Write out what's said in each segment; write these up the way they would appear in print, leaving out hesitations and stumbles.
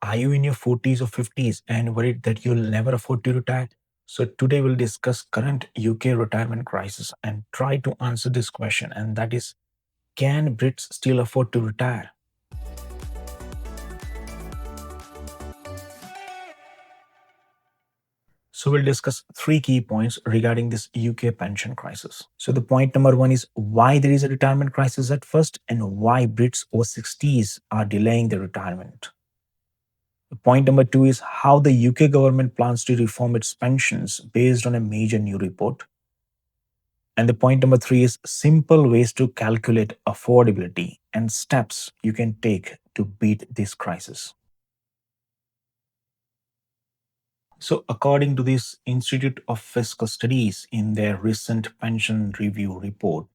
Are you in your 40s or 50s and worried that you'll never afford to retire? So today we'll discuss current UK retirement crisis and try to answer this question, and that is, can Brits still afford to retire? So we'll discuss three key points regarding this UK pension crisis. So the point number one is why there is a retirement crisis at first and why Brits over 60s are delaying their retirement. Point number two is how the UK government plans to reform its pensions based on a major new report. And the point number three is simple ways to calculate affordability and steps you can take to beat this crisis. So, according to this Institute of Fiscal Studies, in their recent pension review report,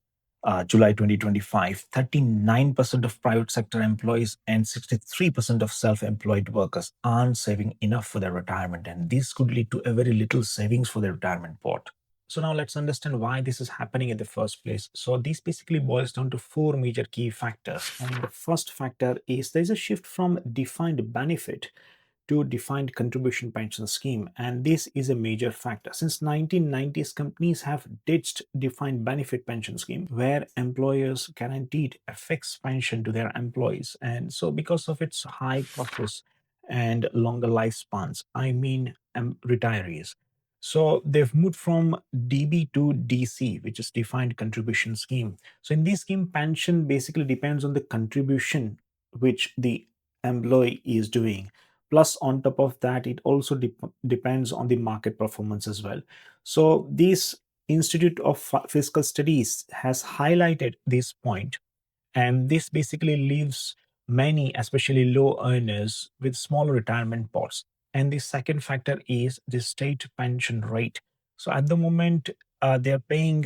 July 2025, 39% of private sector employees and 63% of self employed workers aren't saving enough for their retirement. And this could lead to a very little savings for their retirement pot. So, now let's understand why this is happening in the first place. So, this basically boils down to four major key factors. And the first factor is there's a shift from defined benefit to defined contribution pension scheme, and this is a major factor. Since 1990s, companies have ditched defined benefit pension scheme where employers guaranteed a fixed pension to their employees, and so because of its high costs and longer lifespans, retirees, so they've moved from DB to DC, which is defined contribution scheme. So in this scheme, pension basically depends on the contribution which the employee is doing. Plus, on top of that, it also depends on the market performance as well. So this Institute of Fiscal Studies has highlighted this point, and this basically leaves many, especially low earners, with small retirement pots. And the second factor is the state pension rate. So at the moment, they're paying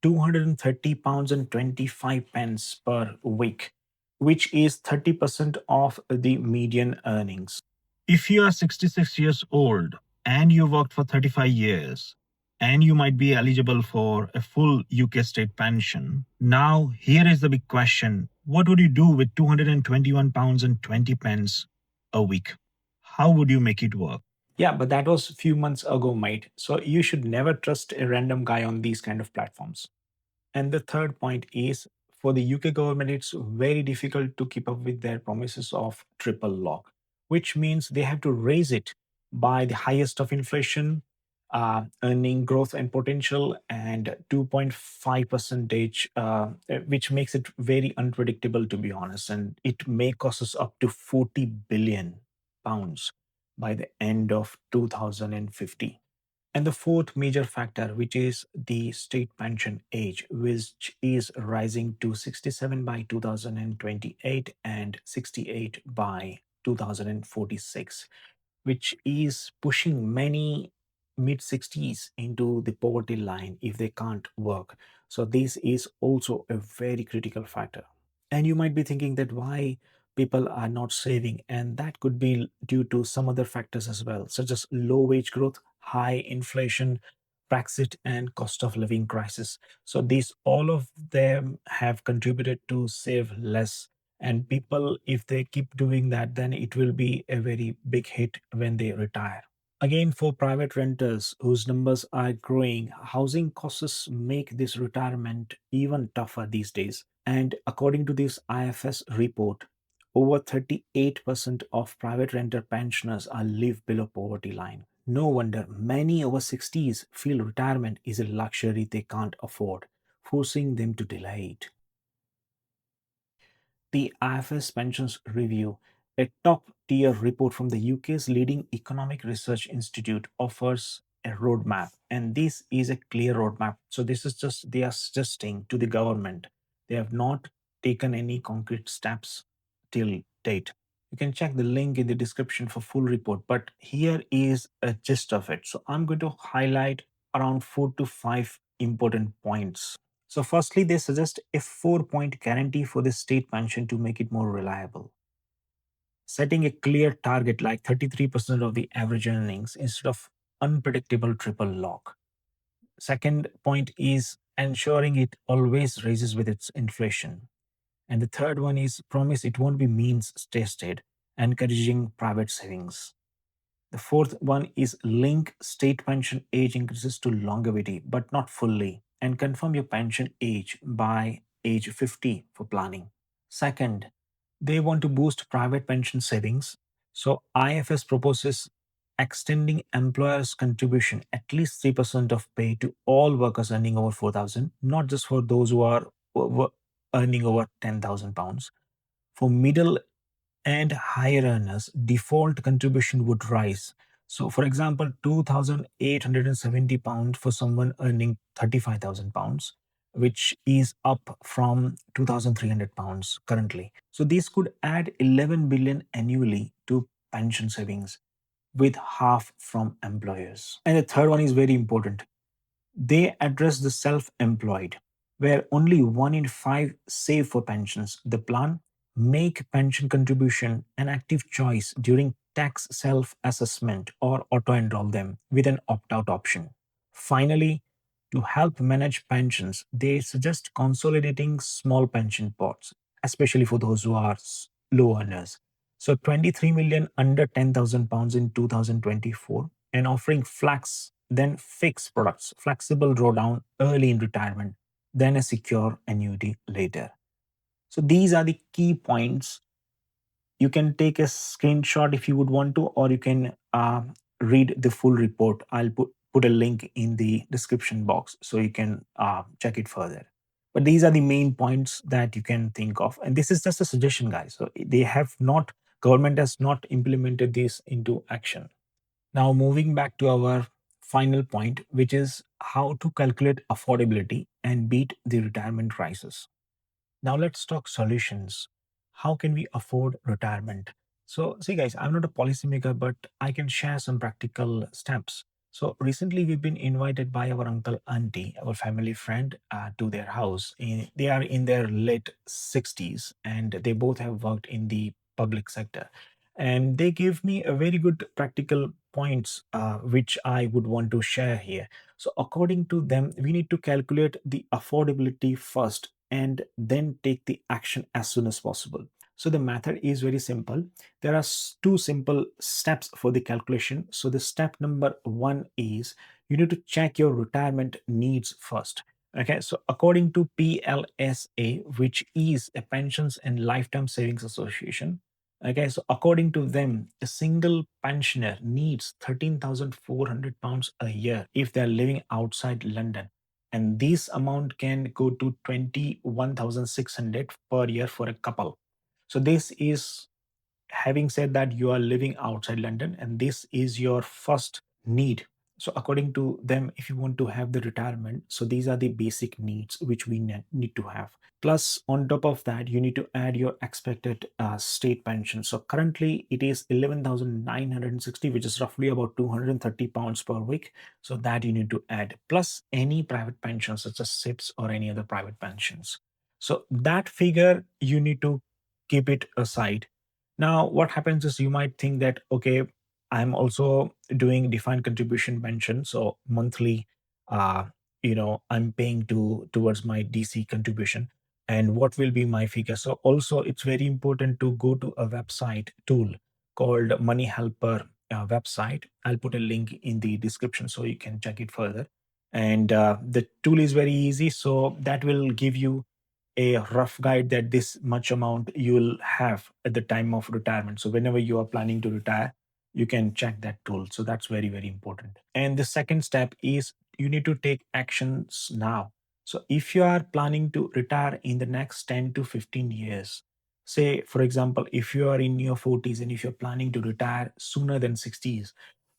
£230 and 25 pence per week, which is 30% of the median earnings. If you are 66 years old and you worked for 35 years, and you might be eligible for a full UK state pension. Now, here is the big question. What would you do with £221 and 20 pence a week? How would you make it work? Yeah, but that was a few months ago, mate. So you should never trust a random guy on these kind of platforms. And the third point is for the UK government, it's very difficult to keep up with their promises of triple lock, which means they have to raise it by the highest of inflation, earning growth and potential, and 2.5 percentage, which makes it very unpredictable, to be honest. And it may cost us up to 40 billion pounds by the end of 2050. And the fourth major factor, which is the state pension age, which is rising to 67 by 2028 and 68 by 2046, which is pushing many mid 60s into the poverty line if they can't work. So, this is also a very critical factor. And you might be thinking that why people are not saving, and that could be due to some other factors as well, such as low wage growth, high inflation, Brexit, and cost of living crisis. So, these all of them have contributed to save less, and people, if they keep doing that, then it will be a very big hit when they retire. Again, for private renters whose numbers are growing, housing costs make this retirement even tougher these days. And according to this IFS report, over 38% of private renter pensioners are live below poverty line. No wonder many over 60s feel retirement is a luxury they can't afford, forcing them to delay it. The IFS Pensions Review, a top tier report from the UK's leading economic research institute, offers a roadmap. And this is a clear roadmap. So, this is just they are suggesting to the government. They have not taken any concrete steps till date. You can check the link in the description for full report, but here is a gist of it. So, I'm going to highlight around 4 to 5 important points. So, firstly, they suggest a 4 point guarantee for the state pension to make it more reliable. Setting a clear target like 33% of the average earnings instead of unpredictable triple lock. Second point is ensuring it always raises with its inflation. And the third one is promise it won't be means tested. encouraging private savings. The fourth one is link state pension age increases to longevity, but not fully, and confirm your pension age by age 50 for planning. Second, they want to boost private pension savings. So IFS proposes extending employers' contribution at least 3% of pay to all workers earning over 4,000, not just for those who are earning over 10,000 pounds. For middle and higher earners, default contribution would rise. So, for example, £2,870 for someone earning £35,000, which is up from £2,300 currently. So, this could add 11 billion annually to pension savings, with half from employers. And the third one is very important. They address the self employed, where only 1 in 5 save for pensions. The plan make pension contribution an active choice during tax self assessment or auto enroll them with an opt out option. Finally, to help manage pensions, they suggest consolidating small pension pots, especially for those who are low earners. So 23 million under £10,000 in 2024 and offering flex, then fixed products, flexible drawdown early in retirement, then a secure annuity later. So these are the key points. You can take a screenshot if you would want to, or you can read the full report. I'll put a link in the description box so you can check it further. But these are the main points that you can think of, and this is just a suggestion, guys. So they have not, government has not implemented this into action. Now, moving back to our final point, which is how to calculate affordability and beat the retirement crisis. Now, let's talk solutions. How can we afford retirement? So, see, guys, I'm not a policymaker, but I can share some practical steps. So, recently we've been invited by our uncle, auntie, our family friend, to their house. They are in their late 60s and they both have worked in the public sector. And they gave me a very good practical points, which I would want to share here. So, according to them, we need to calculate the affordability first and then take the action as soon as possible. So, the method is very simple. There are two simple steps for the calculation. So, the step number one is you need to check your retirement needs first. Okay, so according to PLSA, which is a Pensions and Lifetime Savings Association, okay, so according to them, a single pensioner needs £13,400 a year if they're living outside London. And this amount can go to 21,600 per year for a couple. So this is having said that you are living outside London and this is your first need. So according to them, if you want to have the retirement, so these are the basic needs which we need to have. Plus, on top of that, you need to add your expected state pension. So currently it is 11,960, which is roughly about £230 per week. So that you need to add, plus any private pensions such as SIPs or any other private pensions. So that figure you need to keep it aside. Now, what happens is you might think that, okay, I'm also doing defined contribution pension. So monthly, uh, I'm paying towards my DC contribution. And what will be my figure? So also it's very important to go to a website tool called MoneyHelper website. I'll put a link in the description so you can check it further. And the tool is very easy. So that will give you a rough guide that this much amount you'll have at the time of retirement. So whenever you are planning to retire, you can check that tool. So that's very, very important. And the second step is you need to take actions now. So if you are planning to retire in the next 10 to 15 years, say, for example, if you are in your 40s and if you're planning to retire sooner than 60s,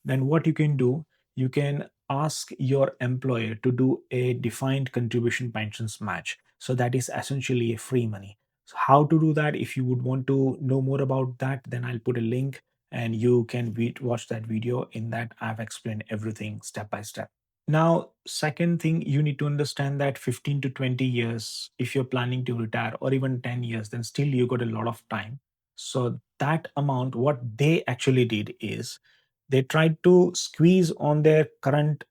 then what you can do, you can ask your employer to do a defined contribution pensions match. So that is essentially a free money. So how to do that? If you would want to know more about that, then I'll put a link and you can watch that video. In that, I've explained everything step by step. Now, second thing, you need to understand that 15 to 20 years, if you're planning to retire, or even 10 years, then still you got a lot of time. So that amount, what they actually did is they tried to squeeze on their current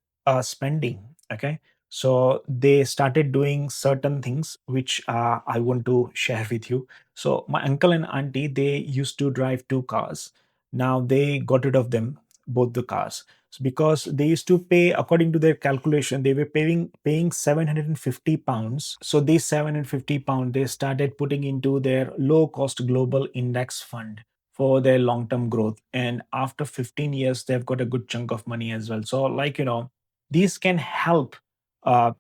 spending. Okay. So they started doing certain things which I want to share with you. So my uncle and auntie, they used to drive two cars. Now they got rid of them, both the cars. Because they used to pay, according to their calculation, they were paying 750 pounds. So these 750 pounds they started putting into their low cost global index fund for their long term growth. And after 15 years, they've got a good chunk of money as well. So, like, these can help uh,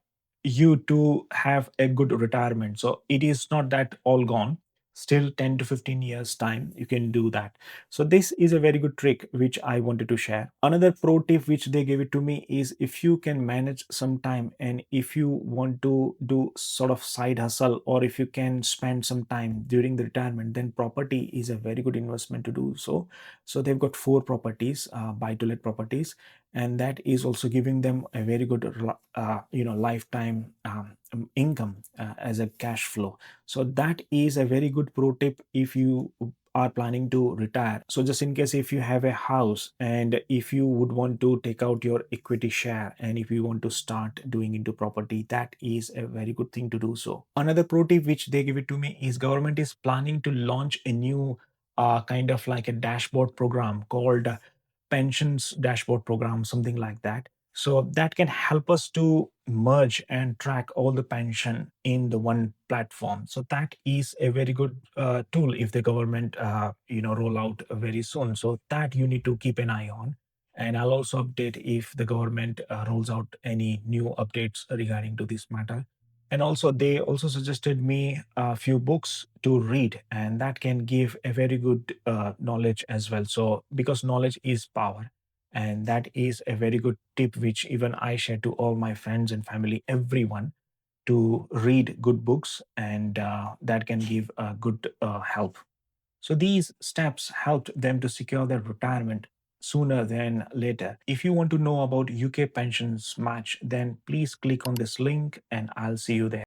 you to have a good retirement. So it is not that all gone. Still 10 to 15 years time you can do that. So this is a very good trick which I wanted to share. Another pro tip which they gave it to me is, if you can manage some time and if you want to do sort of side hustle, or if you can spend some time during the retirement, then property is a very good investment to do so. So they've got four properties, buy to let properties, and that is also giving them a very good lifetime income as a cash flow. So that is a very good pro tip if you are planning to retire. So just in case, if you have a house and if you would want to take out your equity share, and if you want to start doing into property, that is a very good thing to do. So another pro tip which they give it to me is, government is planning to launch a new kind of like a dashboard program called pensions dashboard program, something like that. So that can help us to merge and track all the pension in the one platform. So that is a very good tool if the government roll out very soon. So that you need to keep an eye on. And I'll also update if the government rolls out any new updates regarding to this matter. And also, they also suggested me a few books to read, and that can give a very good knowledge as well. So because knowledge is power, and that is a very good tip which even I share to all my friends and family, everyone, to read good books, and that can give a good help. So these steps helped them to secure their retirement sooner than later. If you want to know about UK pensions match, then please click on this link and I'll see you there.